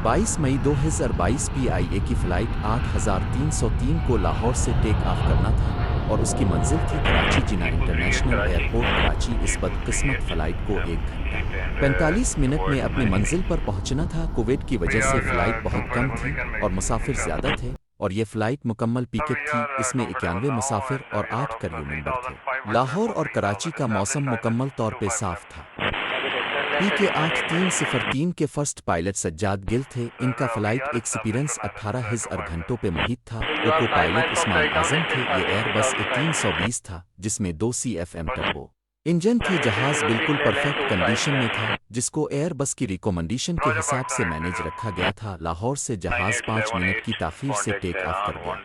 22 मई 2022 PIA की flight 8303 को लाहौर से टेक ऑफ करना था और उसकी मंजिल थी कराची जिना इंटरनेशनल एयरपोर्ट कराची। इस बदकिस्मत फ़्लाइट को 1 घंटा 45 मिनट में अपनी मंजिल पर पहुंचना था। कुवैत की वजह से फ़्लाइट बहुत कम थी और मुसाफिर ज़्यादा थे और ये फ़्लाइट मुकम्मल पिकअप थी। इसमें 91 मुसाफिर और 8 क्रू मेंबर थे। लाहौर और कराची का मौसम मुकम्मल तौर पे साफ था। PK 8303 के फर्स्ट पायलट सज्जाद गिल थे। इनका फ्लाइट एक्सपीरियंस 18 घंटों पे मुहित था। को पायलट उस्मान आजम थे। ये एयरबस A320 था जिसमें 2 CFM टर्बो इंजन थे। जहाज बिल्कुल परफेक्ट कंडीशन में था जिसको एयरबस की रिकमेंडेशन के हिसाब से मैनेज रखा गया था। लाहौर से जहाज 5 मिनट की ताख़ीर से टेक ऑफ कर गया।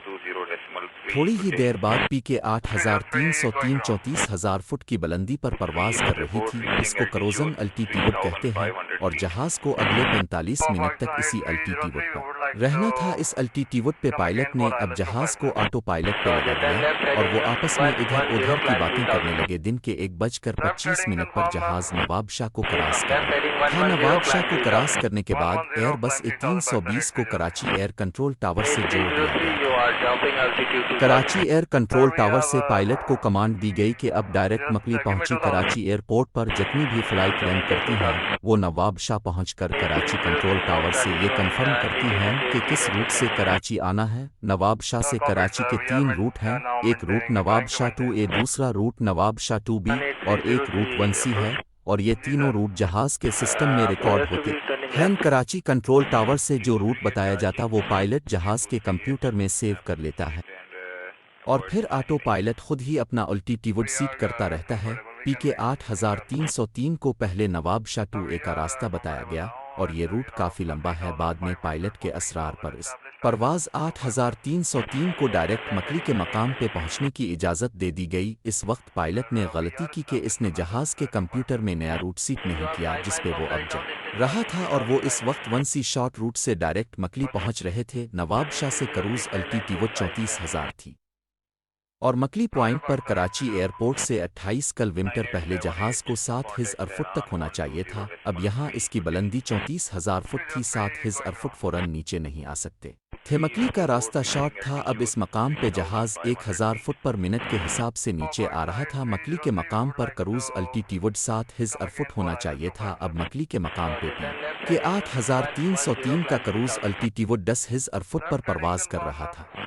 थोड़ी ही देर बाद PK 8303 34,000 फुट की बुलंदी पर परवाज कर रही थी। इसको करोजन अल्टीट्यूड कहते हैं और जहाज को अगले 45 मिनट तक इसी अल्टीट्यूड पर रहना था। इस अल्टीट्यूड पे पायलट ने अब जहाज को ऑटो पायलट पे लगा दिया और वो आपस में इधर उधर की बातें करने लगे। दिन के 1:25 पर जहाज नवाब शाह को क्रॉस कर नवाब शाह को क्रॉस करने के बाद एयरबस A320 को कराची एयर कंट्रोल टावर से जोड़ दिया गया। कराची एयर कंट्रोल टावर से पायलट को कमांड दी गई कि अब डायरेक्ट मकली पहुंची कराची एयरपोर्ट पर जितनी भी फ्लाइट लैंड करती हैं वो नवाब शाह पहुंचकर कराची कंट्रोल टावर से ये कंफर्म करती हैं कि किस रूट से कराची आना है। नवाब शाह से कराची के 3 रूट हैं। एक रूट नवाब शाह 2A, दूसरा रूट नवाब शाह 2B और एक रूट 1C है और ये तीनों रूट जहाज के सिस्टम में रिकॉर्ड होते हैं। कराची कंट्रोल टावर से जो रूट बताया जाता वो पायलट जहाज के कंप्यूटर में सेव कर लेता है और फिर ऑटो पायलट खुद ही अपना अल्टीट्यूड सीट करता रहता है। PK 8303 को पहले नवाब शाह 2A का रास्ता बताया गया और ये रूट काफ़ी लंबा है। बाद में पायलट के असरार पर इस परवाज़ 8303 को डायरेक्ट मकली के मकाम पे पहुंचने की इजाज़त दे दी गई। इस वक्त पायलट ने गलती की कि इसने जहाज़ के कंप्यूटर में नया रूट सीट नहीं किया जिस पे वो अब जा रहा था और वो इस वक्त 1C शॉर्ट रूट से डायरेक्ट मकली पहुंच रहे थे। नवाब शाह से क्रूज़ अल्टीट्यूड 34,000 थी और मकली पॉइंट पर कराची एयरपोर्ट से 28 किलोमीटर पहले जहाज को 7,000 फुट तक होना चाहिए था। अब यहाँ इसकी बुलंदी 34,000 फुट थी। 7,000 फुट फौरन नीचे नहीं आ सकते थे। मकली का रास्ता शॉर्ट था। अब इस मकाम पे जहाज 1,000 फुट पर मिनट के हिसाब से नीचे आ रहा था। मकली के मकाम पर क्रूज अल्टीट्यूड 7,000 फुट होना चाहिए था। अब मकली के मकाम पे के 8303 का क्रूज अल्टीट्यूड 10,000 फुट पर परवाज कर रहा था।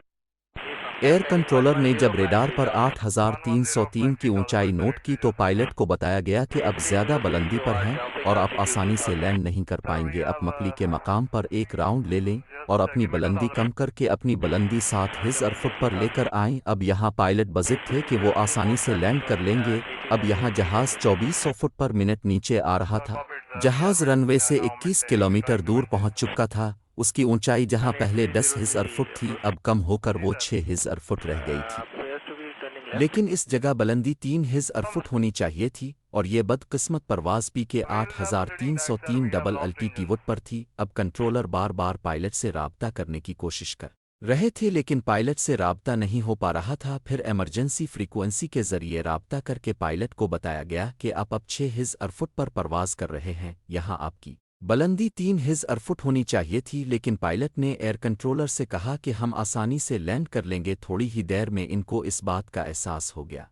एयर कंट्रोलर ने जब रेडार पर 8303 की ऊंचाई नोट की तो पायलट को बताया गया कि अब ज़्यादा बुलंदी पर हैं और आप आसानी से लैंड नहीं कर पाएंगे। अब मकली के मकाम पर एक राउंड ले लें और अपनी बुलंदी कम करके अपनी बुलंदी 7,000 फुट पर लेकर आएं। अब यहाँ पायलट बज़िद थे कि वो आसानी से लैंड कर लेंगे। अब यहाँ जहाज़ 2400 फुट पर मिनट नीचे आ रहा था। जहाज़ रनवे से 21 किलोमीटर दूर पहुँच चुका था। उसकी ऊंचाई जहां पहले 10,000 फुट थी अब कम होकर वो 6,000 फुट रह गई थी, लेकिन इस जगह बुलंदी 3,000 फुट होनी चाहिए थी और ये बदकिस्मत परवाज PK 8303 डबल अल्टीट्यूड पर थी। अब कंट्रोलर बार बार पायलट से राब्ता करने की कोशिश कर रहे थे लेकिन पायलट से राब्ता नहीं हो पा रहा था। फिर इमरजेंसी फ्रीक्वेंसी के जरिए राब्ता करके पायलट को बताया गया कि आप अब 6,000 फुट पर परवाज कर रहे हैं। यहाँ आपकी बुलंदी 3,000 फुट होनी चाहिए थी लेकिन पायलट ने एयर कंट्रोलर से कहा कि हम आसानी से लैंड कर लेंगे। थोड़ी ही देर में इनको इस बात का एहसास हो गया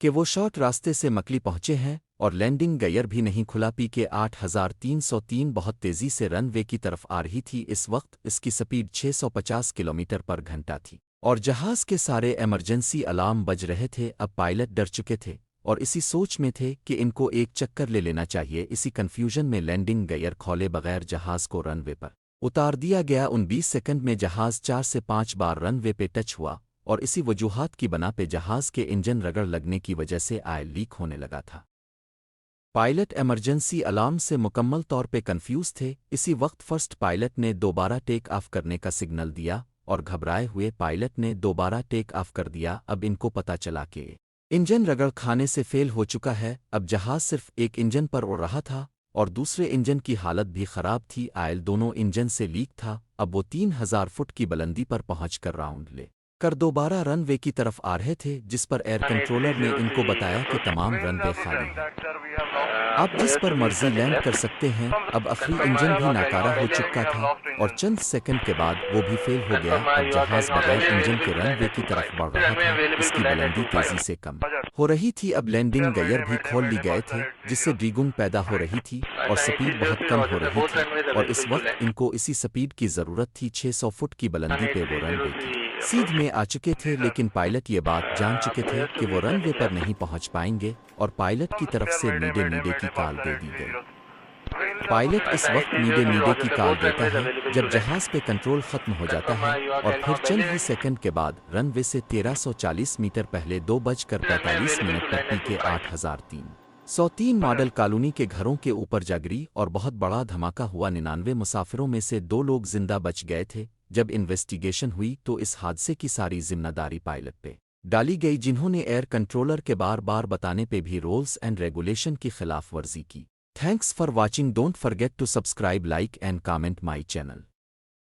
कि वो शॉर्ट रास्ते से मकली पहुंचे हैं और लैंडिंग गियर भी नहीं खुला। PK 8303 बहुत तेज़ी से रनवे की तरफ आ रही थी। इस वक्त इसकी स्पीड 650 किलोमीटर पर घंटा थी और जहाज़ के सारे इमरजेंसी अलार्म बज रहे थे। अब पायलट डर चुके थे और इसी सोच में थे कि इनको एक चक्कर ले लेना चाहिए। इसी कन्फ्यूजन में लैंडिंग गियर खोले बगैर जहाज़ को रनवे पर उतार दिया गया। 19 सेकंड में जहाज़ 4 से 5 बार रनवे पे टच हुआ और इसी वजूहात की बना पे जहाज़ के इंजन रगड़ लगने की वजह से ऑयल लीक होने लगा था। पायलट इमरजेंसी अलार्म से मुकम्मल तौर पे कंफ्यूज थे। इसी वक्त फर्स्ट पायलट ने दोबारा टेक ऑफ करने का सिग्नल दिया और घबराए हुए पायलट ने दोबारा टेक ऑफ कर दिया। अब इनको पता चला कि इंजन रगड़ खाने से फेल हो चुका है। अब जहाज सिर्फ एक इंजन पर उड़ रहा था और दूसरे इंजन की हालत भी खराब थी। ऑयल दोनों इंजन से लीक था। अब वो 3,000 फुट की बुलंदी पर पहुंचकर राउंड ले کر دوبارہ رن وے کی طرف آ رہے تھے، جس پر ایئر کنٹرولر نے ان کو بتایا کہ تمام رن وے خالی ہیں، آپ جس پر مرضی لینڈ کر سکتے ہیں۔ اب آخری انجن بھی ناکارہ ہو چکا تھا اور چند سیکنڈ کے بعد وہ بھی فیل ہو گیا۔ اب جہاز بغیر انجن کے رن وے کی طرف بڑھ رہا تھا، اس کی بلندی تیزی سے کم ہو رہی تھی۔ اب لینڈنگ گیئر بھی کھول لی گئے تھے، جس سے ڈریگنگ پیدا ہو رہی تھی اور سپیڈ بہت کم ہو رہی تھی، اور اس وقت ان کو اسی سپیڈ کی ضرورت تھی۔ 600 فٹ کی بلندی پہ وہ رن وے کی سیدھ میں آ چکے تھے، لیکن پائلٹ یہ بات جان چکے تھے کہ وہ رن وے پر نہیں پہنچ پائیں گے، اور پائلٹ کی طرف سے نیڈے نیڈے کی کال دے دی گئی۔ پائلٹ اس وقت نیڈے نیڈے کی کال دیتا ہے جب جہاز پہ کنٹرول ختم ہو جاتا ہے، اور پھر چند ہی سیکنڈ کے بعد رن وے سے 1340 میٹر پہلے 2:45 پر PK 8303 ماڈل کالونی کے گھروں کے اوپر جا گری اور بہت بڑا دھماکہ ہوا۔ 99 مسافروں میں سے 2 لوگ زندہ بچ گئے تھے۔ جب انویسٹیگیشن ہوئی تو اس حادثے کی ساری ذمہ داری پائلٹ پہ ڈالی گئی، جنہوں نے ایئر کنٹرولر کے بار بار بتانے پہ بھی رولز اینڈ ریگولیشن کی خلاف ورزی کی۔ Thanks for watching, don't forget to subscribe, like and comment my channel.